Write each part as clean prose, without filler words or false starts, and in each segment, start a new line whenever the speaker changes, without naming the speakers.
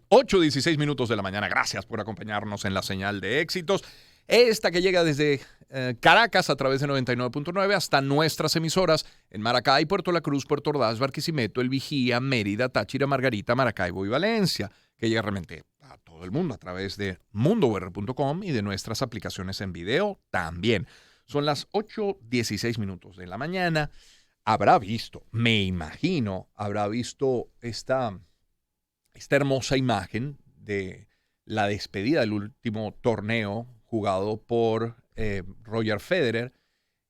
8:16 de la mañana. Gracias por acompañarnos en la señal de éxitos. Esta que llega desde Caracas a través de 99.9 hasta nuestras emisoras en Maracay, Puerto La Cruz, Puerto Ordaz, Barquisimeto, El Vigía, Mérida, Táchira, Margarita, Maracaibo y Valencia, que llega realmente a todo el mundo a través de mundour.com y de nuestras aplicaciones en video también. Son las 8:16 de la mañana. Habrá visto, me imagino, esta hermosa imagen de la despedida del último torneo jugado por Roger Federer,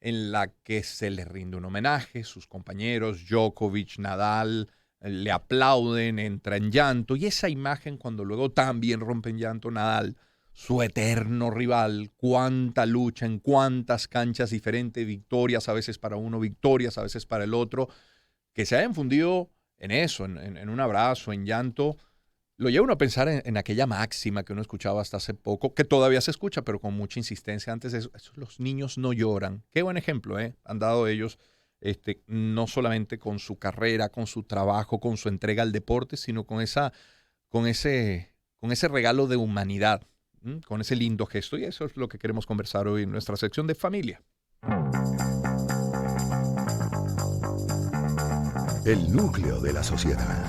en la que se le rinde un homenaje. Sus compañeros Djokovic, Nadal, le aplauden, entra en llanto. Y esa imagen, cuando luego también rompe en llanto Nadal, su eterno rival, cuánta lucha en cuántas canchas diferentes, victorias a veces para uno, victorias a veces para el otro, que se hayan fundido en eso, en un abrazo, en llanto. Lo lleva uno a pensar en aquella máxima que uno escuchaba hasta hace poco, que todavía se escucha, pero con mucha insistencia. Antes de eso, los niños no lloran. Qué buen ejemplo, han dado ellos, no solamente con su carrera, con su trabajo, con su entrega al deporte, sino con ese regalo de humanidad, con ese lindo gesto. Y eso es lo que queremos conversar hoy en nuestra sección de familia.
El núcleo de la sociedad.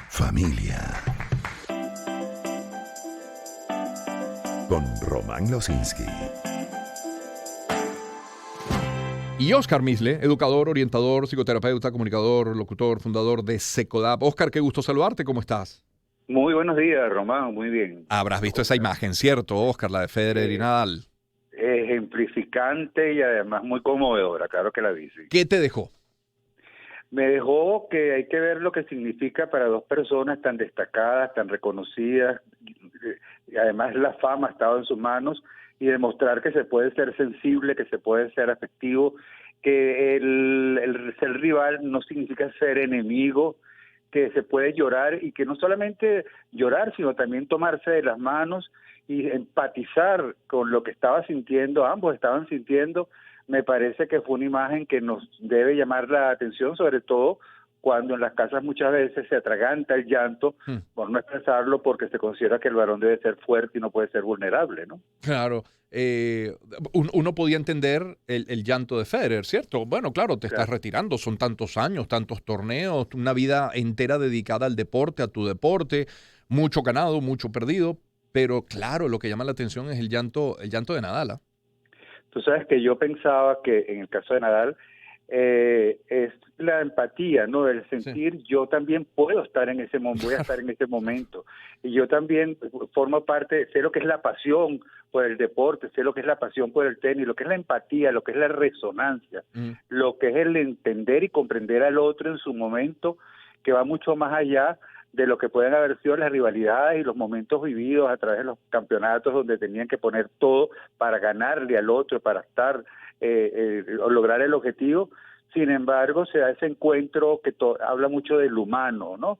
Familia. Con Román Losinski.
Y Oscar Misle, educador, orientador, psicoterapeuta, comunicador, locutor, fundador de Secodap. Oscar, qué gusto saludarte. ¿Cómo estás?
Muy buenos días, Román. Muy bien.
Habrás visto esa imagen, ¿cierto, Oscar? La de Federer y Nadal.
Ejemplificante y además muy conmovedora, claro que la vi. Sí.
¿Qué te dejó?
Me dejó que hay que ver lo que significa para dos personas tan destacadas, tan reconocidas, y además la fama ha estado en sus manos, y demostrar que se puede ser sensible, que se puede ser afectivo, que el ser rival no significa ser enemigo, que se puede llorar y que no solamente llorar, sino también tomarse de las manos y empatizar con lo que estaba sintiendo, ambos estaban sintiendo. Me parece que fue una imagen que nos debe llamar la atención, sobre todo cuando en las casas muchas veces se atraganta el llanto, por no expresarlo, porque se considera que el varón debe ser fuerte y no puede ser vulnerable, ¿no?
Claro. Uno podía entender el llanto de Federer, ¿cierto? Bueno, claro, te estás retirando, son tantos años, tantos torneos, una vida entera dedicada al deporte, a tu deporte, mucho ganado, mucho perdido, pero claro, lo que llama la atención es el llanto de Nadal. ¿Ah?
Tú sabes que yo pensaba que en el caso de Nadal es la empatía, ¿no? El sentir, sí, yo también puedo estar en ese momento, voy a estar en ese momento. Y yo también formo parte, sé lo que es la pasión por el deporte, sé lo que es la pasión por el tenis, lo que es la empatía, lo que es la resonancia, lo que es el entender y comprender al otro en su momento, que va mucho más allá de lo que pueden haber sido las rivalidades y los momentos vividos a través de los campeonatos donde tenían que poner todo para ganarle al otro, para estar o lograr el objetivo. Sin embargo, se da ese encuentro que habla mucho del humano, ¿no?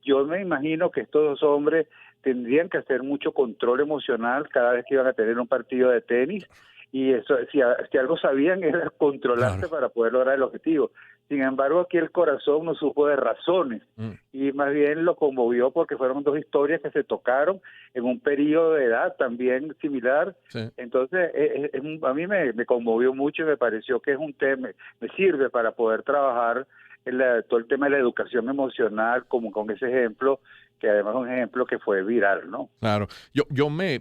Yo me imagino que estos dos hombres tendrían que hacer mucho control emocional cada vez que iban a tener un partido de tenis, y eso, si algo sabían era controlarse, claro, para poder lograr el objetivo. Sin embargo, aquí el corazón no supo de razones y más bien lo conmovió porque fueron dos historias que se tocaron en un periodo de edad también similar. Sí. Entonces, a mí me conmovió mucho y me pareció que es un tema, me sirve para poder trabajar todo el tema de la educación emocional, como con ese ejemplo, que además es un ejemplo que fue viral, ¿no?
Claro. Yo me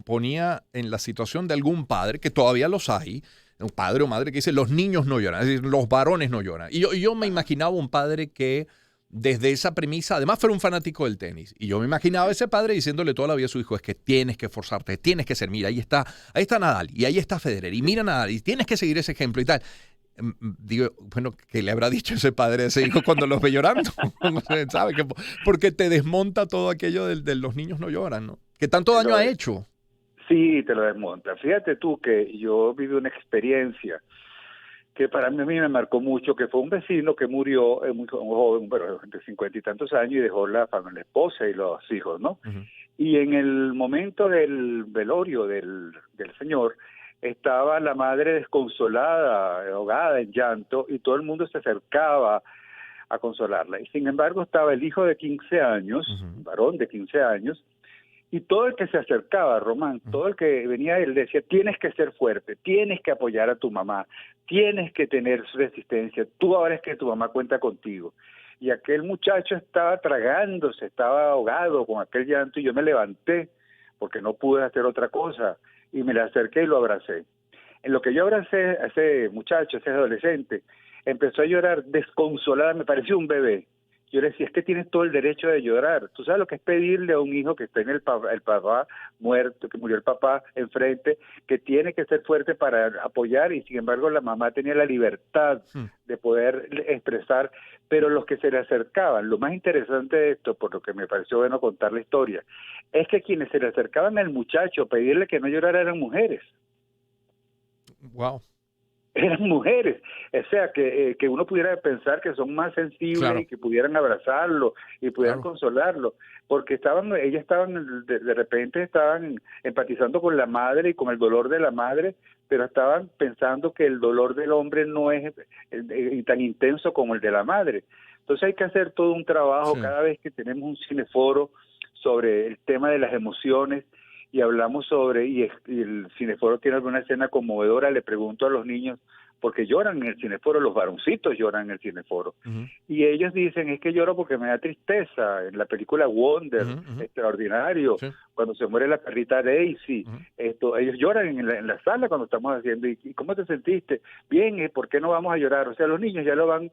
ponía en la situación de algún padre, que todavía los hay, un padre o madre que dice, los niños no lloran, es decir, los varones no lloran. Y yo me imaginaba un padre que desde esa premisa, además fuera un fanático del tenis. Y yo me imaginaba a ese padre diciéndole toda la vida a su hijo, es que tienes que esforzarte, tienes que ser, mira, ahí está Nadal, y ahí está Federer, y mira Nadal, y tienes que seguir ese ejemplo y tal. Digo, bueno, ¿qué le habrá dicho ese padre a ese hijo cuando los ve llorando? ¿Sabe? Porque te desmonta todo aquello de los niños no lloran, ¿no? Que tanto daño ha hecho.
Sí, te lo desmonta. Fíjate tú que yo viví una experiencia que para mí me marcó mucho, que fue un vecino que murió muy joven, bueno, de 50 y tantos años, y dejó la esposa y los hijos, ¿no? Y en el momento del velorio del señor, estaba la madre desconsolada, ahogada en llanto, y todo el mundo se acercaba a consolarla. Y sin embargo estaba el hijo de 15 años, un varón de 15 años, y todo el que se acercaba, Román, todo el que venía, él decía, tienes que ser fuerte, tienes que apoyar a tu mamá, tienes que tener resistencia, tú ahora es que tu mamá cuenta contigo. Y aquel muchacho estaba tragándose, estaba ahogado con aquel llanto, y yo me levanté, porque no pude hacer otra cosa, y me le acerqué y lo abracé. En lo que yo abracé a ese muchacho, a ese adolescente, empezó a llorar desconsolada, me parecía un bebé. Yo le decía, es que tienes todo el derecho de llorar. ¿Tú sabes lo que es pedirle a un hijo que está en el papá muerto, que murió el papá enfrente, que tiene que ser fuerte para apoyar? Y sin embargo la mamá tenía la libertad de poder expresar, pero los que se le acercaban, lo más interesante de esto, por lo que me pareció bueno contar la historia, es que quienes se le acercaban al muchacho a pedirle que no llorara eran mujeres.
Wow.
Eran mujeres, o sea, que uno pudiera pensar que son más sensibles,
Claro.
y que pudieran abrazarlo y pudieran consolarlo, porque ellas estaban, de repente estaban empatizando con la madre y con el dolor de la madre, pero estaban pensando que el dolor del hombre no es tan intenso como el de la madre. Entonces hay que hacer todo un trabajo cada vez que tenemos un cineforo sobre el tema de las emociones, y hablamos sobre, y el cineforo tiene alguna escena conmovedora, le pregunto a los niños, porque lloran en el cineforo, los varoncitos lloran en el cineforo, y ellos dicen, es que lloro porque me da tristeza. En la película Wonder, extraordinario, cuando se muere la perrita Daisy, ellos lloran en la sala cuando estamos haciendo, ¿y cómo te sentiste? Bien, ¿por qué no vamos a llorar? O sea, los niños ya lo van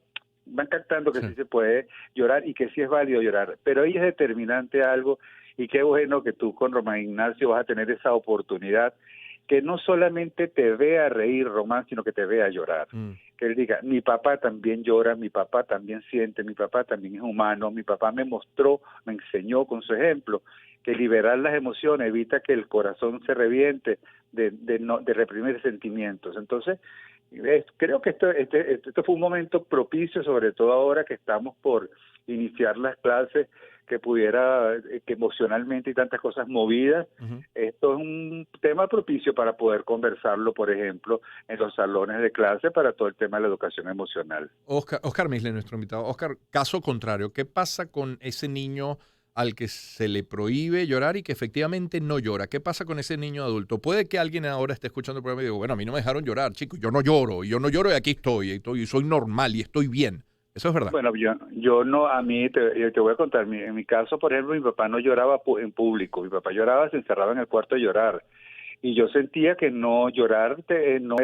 captando que sí se puede llorar y que sí es válido llorar, pero ahí es determinante algo. Y qué bueno que tú con Román Ignacio vas a tener esa oportunidad, que no solamente te vea reír, Román, sino que te vea llorar. Que él diga, mi papá también llora, mi papá también siente, mi papá también es humano, mi papá me mostró, me enseñó con su ejemplo, que liberar las emociones evita que el corazón se reviente de reprimir sentimientos. Entonces, creo que esto fue un momento propicio, sobre todo ahora que estamos por iniciar las clases, que pudiera, que emocionalmente hay tantas cosas movidas. Esto es un tema propicio para poder conversarlo, por ejemplo, en los salones de clase para todo el tema de la educación emocional.
Oscar Misle, nuestro invitado. Oscar, caso contrario, ¿qué pasa con ese niño al que se le prohíbe llorar y que efectivamente no llora? ¿Qué pasa con ese niño adulto? Puede que alguien ahora esté escuchando el programa y diga, bueno, a mí no me dejaron llorar, chicos, yo no lloro y aquí estoy y soy normal y estoy bien. Eso es verdad.
Bueno, yo no, a mí, te voy a contar, en mi caso, por ejemplo, mi papá no lloraba en público, mi papá lloraba, se encerraba en el cuarto a llorar, y yo sentía que no llorar, no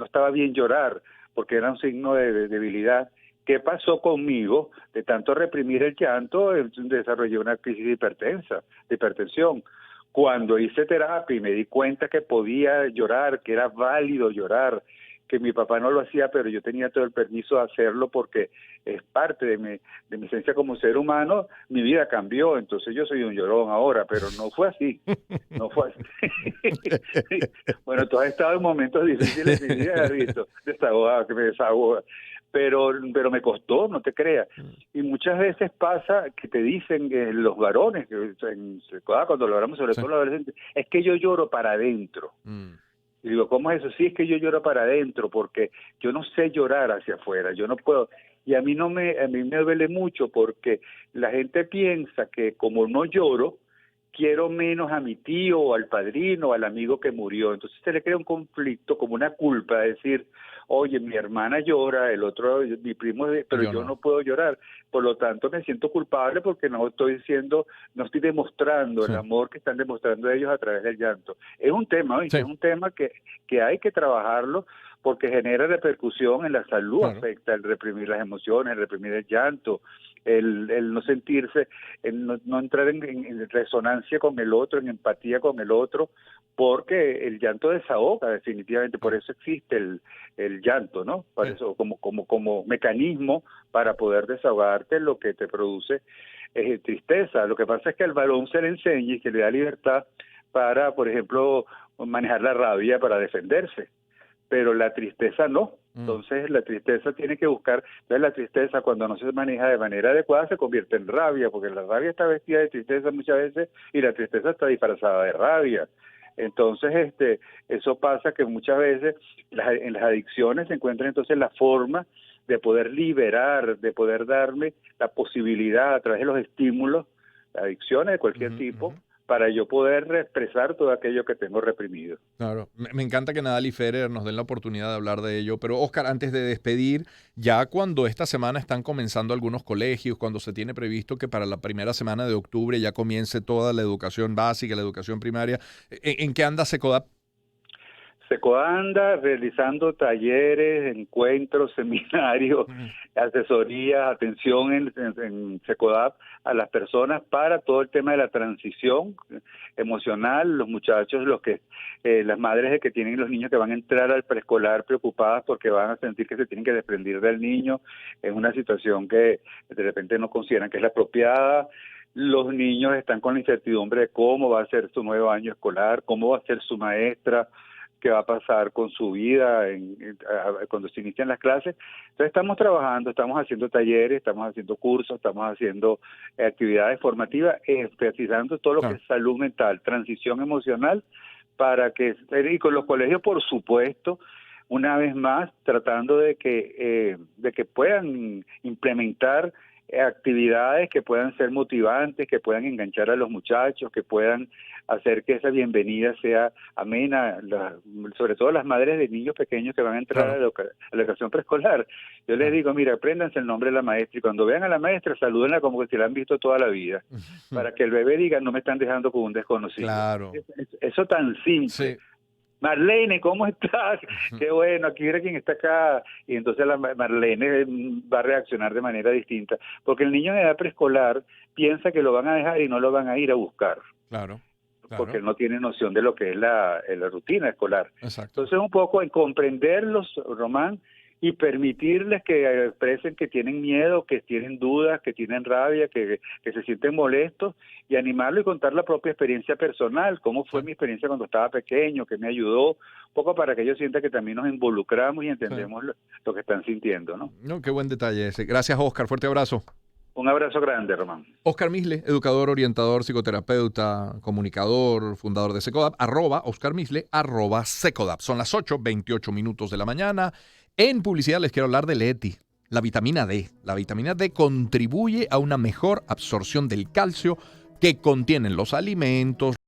estaba bien llorar, porque era un signo de debilidad. ¿Qué pasó conmigo? De tanto reprimir el llanto, desarrollé una crisis de hipertensión. Cuando hice terapia y me di cuenta que podía llorar, que era válido llorar, que mi papá no lo hacía, pero yo tenía todo el permiso de hacerlo porque es parte de mi esencia como ser humano, mi vida cambió. Entonces yo soy un llorón ahora, pero no fue así, no fue así. Bueno, tú has estado en momentos difíciles de mi vida, has visto, desahogado, que me desahoga, pero me costó, no te creas. Y muchas veces pasa que te dicen los varones, cuando lo hablamos sobre todo los adolescentes, es que yo lloro para adentro. Y digo, ¿cómo es eso? Sí, es que yo lloro para adentro porque yo no sé llorar hacia afuera, yo no puedo. Y a mí me duele mucho porque la gente piensa que como no lloro, quiero menos a mi tío o al padrino o al amigo que murió. Entonces se le crea un conflicto, como una culpa, de decir, oye, mi hermana llora, el otro, mi primo, pero yo no puedo llorar. Por lo tanto, me siento culpable porque no estoy demostrando el amor que están demostrando ellos a través del llanto. Es un tema, es un tema que hay que trabajarlo porque genera repercusión en la salud, afecta el reprimir las emociones, el reprimir el llanto, el no sentirse, el no entrar en resonancia con el otro, en empatía con el otro, porque el llanto desahoga definitivamente, por eso existe el llanto, ¿no? Por eso, como mecanismo para poder desahogarte lo que te produce tristeza. Lo que pasa es que al varón se le enseña y se le da libertad para, por ejemplo, manejar la rabia para defenderse, pero la tristeza no. Entonces la tristeza tiene que buscar, la tristeza cuando no se maneja de manera adecuada se convierte en rabia, porque la rabia está vestida de tristeza muchas veces y la tristeza está disfrazada de rabia. Entonces eso pasa que muchas veces en las adicciones se encuentra entonces la forma de poder liberar, de poder darme la posibilidad a través de los estímulos, adicciones de cualquier tipo, para yo poder expresar todo aquello que tengo reprimido.
Claro, me encanta que Nadal y Federer nos den la oportunidad de hablar de ello, pero Oscar, antes de despedir, ya cuando esta semana están comenzando algunos colegios, cuando se tiene previsto que para la primera semana de octubre ya comience toda la educación básica, la educación primaria, ¿en qué anda Secodap?
SECODAP anda realizando talleres, encuentros, seminarios, asesorías, atención en SECODAP a las personas para todo el tema de la transición emocional, los muchachos, las madres de que tienen los niños que van a entrar al preescolar preocupadas porque van a sentir que se tienen que desprender del niño en una situación que de repente no consideran que es la apropiada. Los niños están con la incertidumbre de cómo va a ser su nuevo año escolar, cómo va a ser su maestra, qué va a pasar con su vida cuando se inician las clases. Entonces estamos trabajando, estamos haciendo talleres, estamos haciendo cursos, estamos haciendo actividades formativas, precisando todo lo que es salud mental, transición emocional, y con los colegios, por supuesto, una vez más, tratando de que puedan implementar actividades que puedan ser motivantes, que puedan enganchar a los muchachos, que puedan hacer que esa bienvenida sea amena, sobre todo las madres de niños pequeños que van a entrar a la educación preescolar. Yo les digo, mira, apréndanse el nombre de la maestra y cuando vean a la maestra, salúdenla como que se la han visto toda la vida, para que el bebé diga, no me están dejando con un desconocido.
Claro.
Eso tan simple.
Sí.
Marlene, ¿cómo estás? Qué bueno, aquí era quien está acá. Y entonces la Marlene va a reaccionar de manera distinta, porque el niño en edad preescolar piensa que lo van a dejar y no lo van a ir a buscar.
Claro.
Porque él no tiene noción de lo que es la rutina escolar.
Exacto.
Entonces un poco en comprenderlos, Román, y permitirles que expresen que tienen miedo, que tienen dudas, que tienen rabia, que se sienten molestos, y animarlo y contar la propia experiencia personal, cómo fue mi experiencia cuando estaba pequeño, que me ayudó, un poco para que ellos sientan que también nos involucramos y entendemos lo que están sintiendo, ¿no?
No, qué buen detalle ese. Gracias, Oscar. Fuerte abrazo.
Un abrazo grande, Román.
Oscar Misle, educador, orientador, psicoterapeuta, comunicador, fundador de Secodap, @Oscar Misle, @Secodap. Son las 8:28 de la mañana. En publicidad les quiero hablar de Leti, la vitamina D. La vitamina D contribuye a una mejor absorción del calcio que contienen los alimentos,